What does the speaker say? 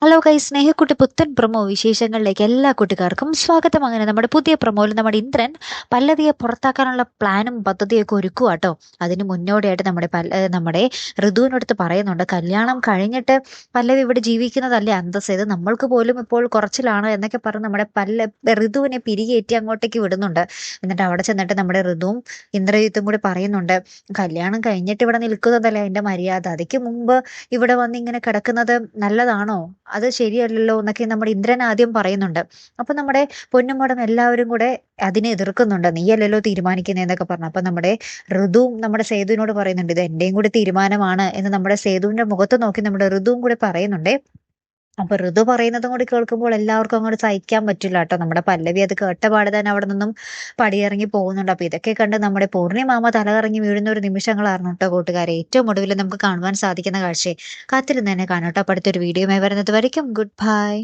Hello guys, സ്നേഹക്കുട്ടി പുത്തൻ promo വിശേഷങ്ങളിലേക്ക് എല്ലാ കൂട്ടുകാർക്കും സ്വാഗതം. അങ്ങനെ നമ്മുടെ പുതിയ പ്രൊമോയിൽ നമ്മുടെ ഇന്ദ്രൻ പല്ലവിയെ പുറത്താക്കാനുള്ള പ്ലാനും പദ്ധതിയൊക്കെ ഒരുക്കുക കേട്ടോ. അതിന് മുന്നോടിയായിട്ട് നമ്മുടെ ഋതുവിനടുത്ത് പറയുന്നുണ്ട്, കല്യാണം കഴിഞ്ഞിട്ട് പല്ലവി ഇവിടെ ജീവിക്കുന്നതല്ലേ അന്തസ്സ്, ഇത് നമ്മൾക്ക് പോലും ഇപ്പോൾ കുറച്ചിലാണ് എന്നൊക്കെ പറഞ്ഞ് നമ്മുടെ ഋതുവിനെ പിരികേറ്റി അങ്ങോട്ടേക്ക് വിടുന്നുണ്ട്. എന്നിട്ട് അവിടെ ചെന്നിട്ട് നമ്മുടെ ഋതുവും ഇന്ദ്രജിത്തും കൂടി പറയുന്നുണ്ട്, കല്യാണം കഴിഞ്ഞിട്ട് ഇവിടെ നിൽക്കുന്നതല്ലേ അതിന്റെ മര്യാദ, അതിക്ക് മുമ്പ് ഇവിടെ വന്ന് ഇങ്ങനെ കിടക്കുന്നത് നല്ലതാണോ, അത് ശരിയല്ലല്ലോ എന്നൊക്കെ നമ്മുടെ ഇന്ദ്രൻ ആദ്യം പറയുന്നുണ്ട്. അപ്പൊ നമ്മുടെ പൊന്നുമടം എല്ലാവരും കൂടെ അതിനെ എതിർക്കുന്നുണ്ട്, നീയല്ലല്ലോ തീരുമാനിക്കുന്നതെന്നൊക്കെ പറഞ്ഞു. അപ്പൊ നമ്മുടെ ഋതുവും നമ്മുടെ സേതുവിനോട് പറയുന്നുണ്ട്, ഇത് എന്റെയും കൂടി തീരുമാനമാണ് എന്ന് നമ്മുടെ സേതുവിന്റെ മുഖത്ത് നോക്കി നമ്മുടെ ഋതുവും കൂടി പറയുന്നുണ്ടേ. അപ്പൊ ഋതു പറയുന്നതും കൂടി കേൾക്കുമ്പോൾ എല്ലാവർക്കും അങ്ങോട്ട് സഹിക്കാൻ പറ്റില്ല കേട്ടോ. നമ്മുടെ പല്ലവി അത് കേട്ടപാട് തന്നെ അവിടെ നിന്നും പടിയിറങ്ങി പോകുന്നുണ്ട്. അപ്പൊ ഇതൊക്കെ കണ്ട് നമ്മുടെ പൂർണിമാമ തലകറങ്ങി വീഴുന്ന ഒരു നിമിഷങ്ങളായിരുന്നു കേട്ടോ കൂട്ടുകാരെ. ഏറ്റവും ഒടുവിൽ നമുക്ക് കാണുവാൻ സാധിക്കുന്ന കാഴ്ചയെ കാത്തിരുന്ന് തന്നെ കാണാം കേട്ടോ. അപ്പൊ അടുത്തൊരു വീഡിയോയുമായി വരുന്നത് വരയ്ക്കും ഗുഡ് ബൈ.